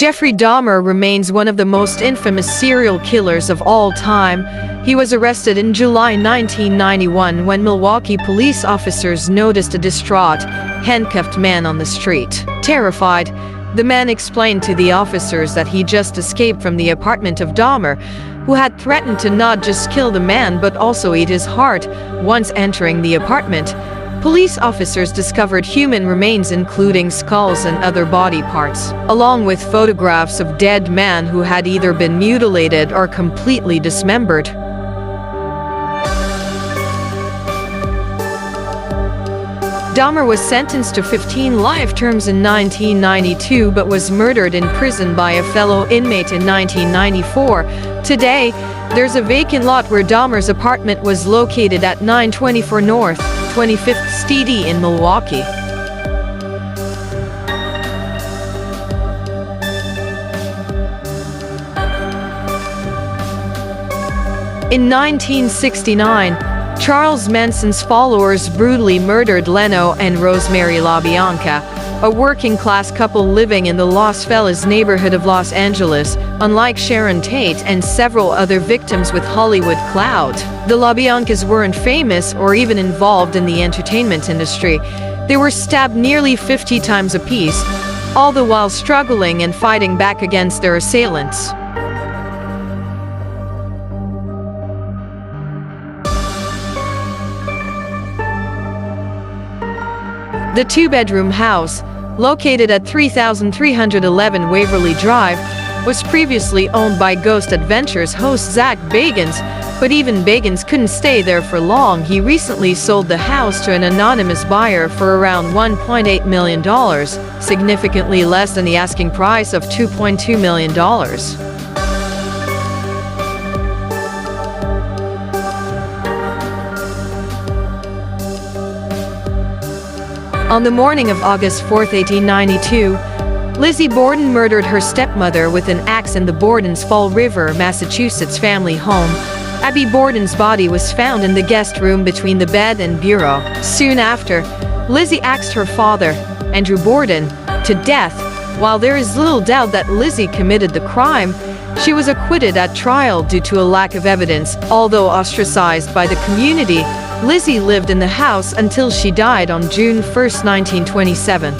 Jeffrey Dahmer remains one of the most infamous serial killers of all time. He was arrested in July 1991 when Milwaukee police officers noticed a distraught, handcuffed man on the street. Terrified, the man explained to the officers that he just escaped from the apartment of Dahmer, who had threatened to not just kill the man but also eat his heart. Once entering the apartment, police officers discovered human remains including skulls and other body parts, along with photographs of dead men who had either been mutilated or completely dismembered. Dahmer was sentenced to 15 life terms in 1992 but was murdered in prison by a fellow inmate in 1994. Today, there's a vacant lot where Dahmer's apartment was located at 924 North 25th Street in Milwaukee. In 1969, Charles Manson's followers brutally murdered Leno and Rosemary LaBianca, a working-class couple living in the Los Feliz neighborhood of Los Angeles. Unlike Sharon Tate and several other victims with Hollywood clout, the LaBiancas weren't famous or even involved in the entertainment industry. They were stabbed nearly 50 times apiece, all the while struggling and fighting back against their assailants. The two-bedroom house, located at 3311 Waverly Drive, was previously owned by Ghost Adventures host Zach Bagans, but even Bagans couldn't stay there for long. He recently sold the house to an anonymous buyer for around $1.8 million, significantly less than the asking price of $2.2 million. On the morning of August 4, 1892, Lizzie Borden murdered her stepmother with an axe in the Borden's Fall River, Massachusetts family home. Abby Borden's body was found in the guest room between the bed and bureau. Soon after, Lizzie axed her father, Andrew Borden, to death. While there is little doubt that Lizzie committed the crime, she was acquitted at trial due to a lack of evidence. Although ostracized by the community, Lizzie lived in the house until she died on June 1, 1927.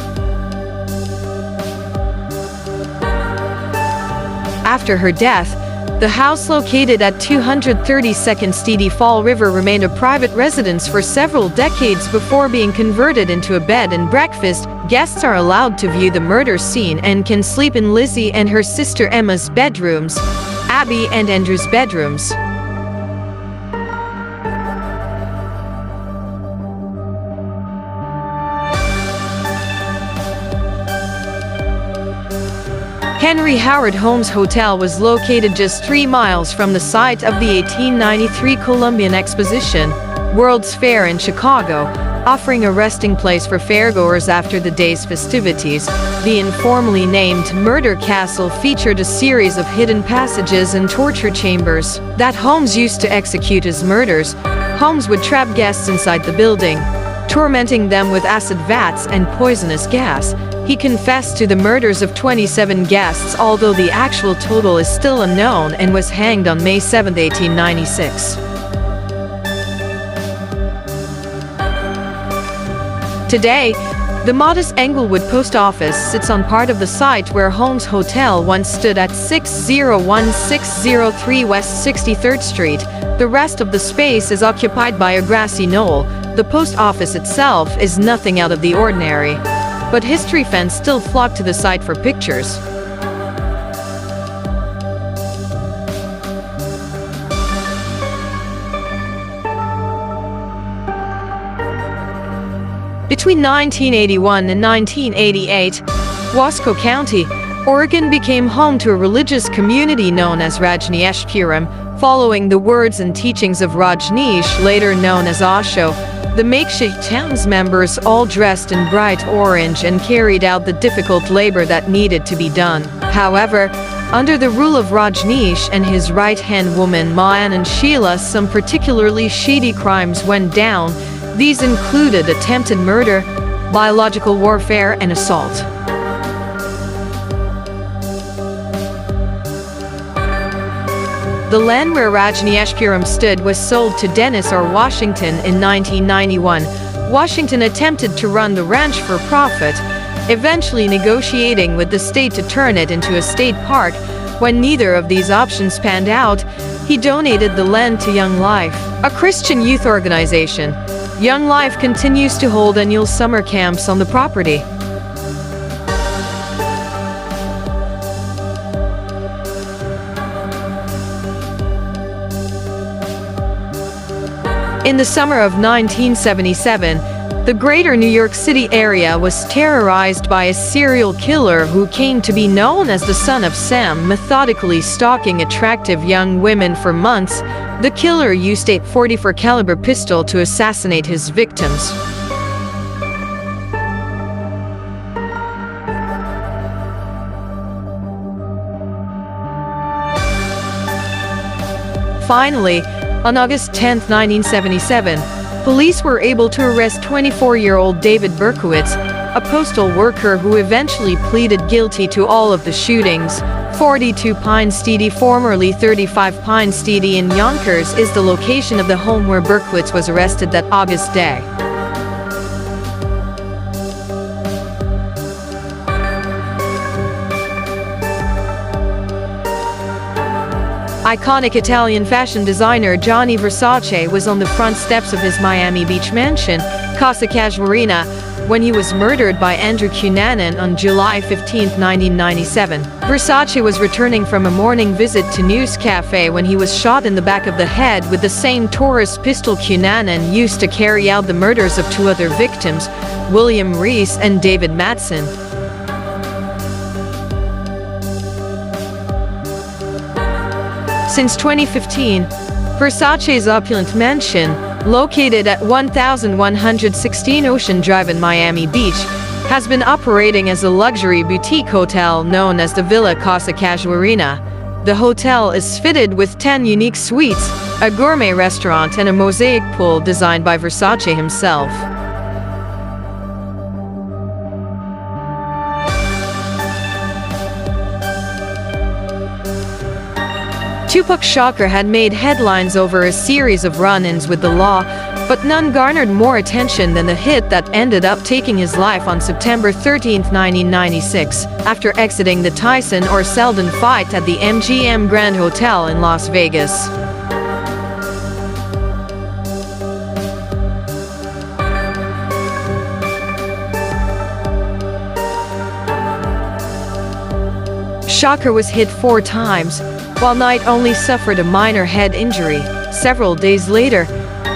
After her death, the house located at 232nd Street Fall River remained a private residence for several decades before being converted into a bed and breakfast. Guests are allowed to view the murder scene and can sleep in Lizzie and her sister Emma's bedrooms, Abby and Andrew's bedrooms. Henry Howard Holmes Hotel was located just 3 miles from the site of the 1893 Columbian Exposition, World's Fair in Chicago, offering a resting place for fairgoers after the day's festivities. The informally named Murder Castle featured a series of hidden passages and torture chambers that Holmes used to execute his murders. Holmes would trap guests inside the building, tormenting them with acid vats and poisonous gas. He confessed to the murders of 27 guests, although the actual total is still unknown, and was hanged on May 7, 1896. Today, the modest Englewood Post Office sits on part of the site where Holmes Hotel once stood at 601-603 West 63rd Street. The rest of the space is occupied by a grassy knoll. The post office itself is nothing out of the ordinary, but history fans still flock to the site for pictures. Between 1981 and 1988, Wasco County, Oregon became home to a religious community known as Rajneeshpuram, following the words and teachings of Rajneesh, later known as Osho. The makeshift town's members all dressed in bright orange and carried out the difficult labor that needed to be done. However, under the rule of Rajneesh and his right-hand woman Mayan and Sheila, some particularly shady crimes went down. These included attempted murder, biological warfare, and assault. The land where Rajneeshpuram stood was sold to Dennis R. Washington in 1991. Washington attempted to run the ranch for profit, eventually negotiating with the state to turn it into a state park. When neither of these options panned out, he donated the land to Young Life, a Christian youth organization. Young Life continues to hold annual summer camps on the property. In the summer of 1977, the greater New York City area was terrorized by a serial killer who came to be known as the Son of Sam, methodically stalking attractive young women for months. The killer used a .44 caliber pistol to assassinate his victims. Finally, on August 10, 1977, police were able to arrest 24-year-old David Berkowitz, a postal worker who eventually pleaded guilty to all of the shootings. 42 Pine Street, formerly 35 Pine Street in Yonkers, is the location of the home where Berkowitz was arrested that August day. Iconic Italian fashion designer Gianni Versace was on the front steps of his Miami Beach mansion, Casa Casuarina, when he was murdered by Andrew Cunanan on July 15, 1997. Versace was returning from a morning visit to News Cafe when he was shot in the back of the head with the same Taurus pistol Cunanan used to carry out the murders of two other victims, William Reese and David Madsen. Since 2015, Versace's opulent mansion, located at 1116 Ocean Drive in Miami Beach, has been operating as a luxury boutique hotel known as the Villa Casa Casuarina. The hotel is fitted with 10 unique suites, a gourmet restaurant and a mosaic pool designed by Versace himself. Tupac Shakur had made headlines over a series of run-ins with the law, but none garnered more attention than the hit that ended up taking his life on September 13, 1996, after exiting the Tyson or Seldon fight at the MGM Grand Hotel in Las Vegas. Shakur was hit 4 times, while Knight only suffered a minor head injury. Several days later,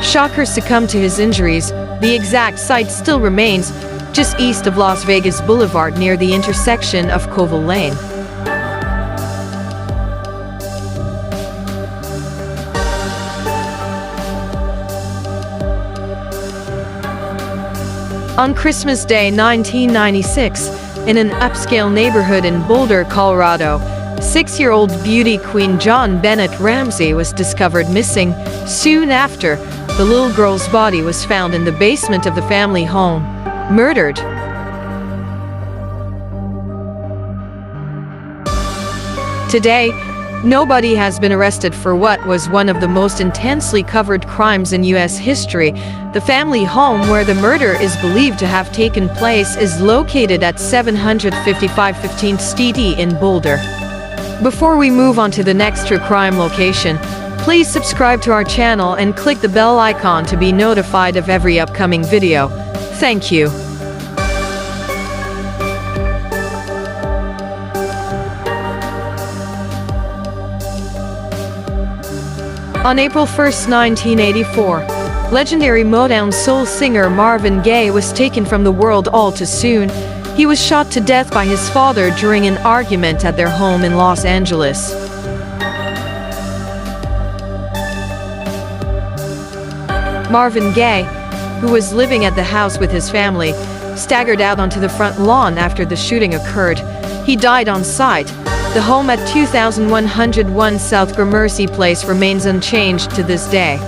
Shakur succumbed to his injuries. The exact site still remains, just east of Las Vegas Boulevard near the intersection of Koval Lane. On Christmas Day 1996, in an upscale neighborhood in Boulder, Colorado, 6-year-old beauty queen JonBenét Ramsey was discovered missing. Soon after, the little girl's body was found in the basement of the family home, murdered. Today, nobody has been arrested for what was one of the most intensely covered crimes in U.S. history. The family home where the murder is believed to have taken place is located at 755 15th Street in Boulder. Before we move on to the next true crime location, please subscribe to our channel and click the bell icon to be notified of every upcoming video. Thank you. On April 1, 1984, legendary Motown soul singer Marvin Gaye was taken from the world all too soon. He was shot to death by his father during an argument at their home in Los Angeles. Marvin Gaye, who was living at the house with his family, staggered out onto the front lawn after the shooting occurred. He died on site. The home at 2101 South Gramercy Place remains unchanged to this day.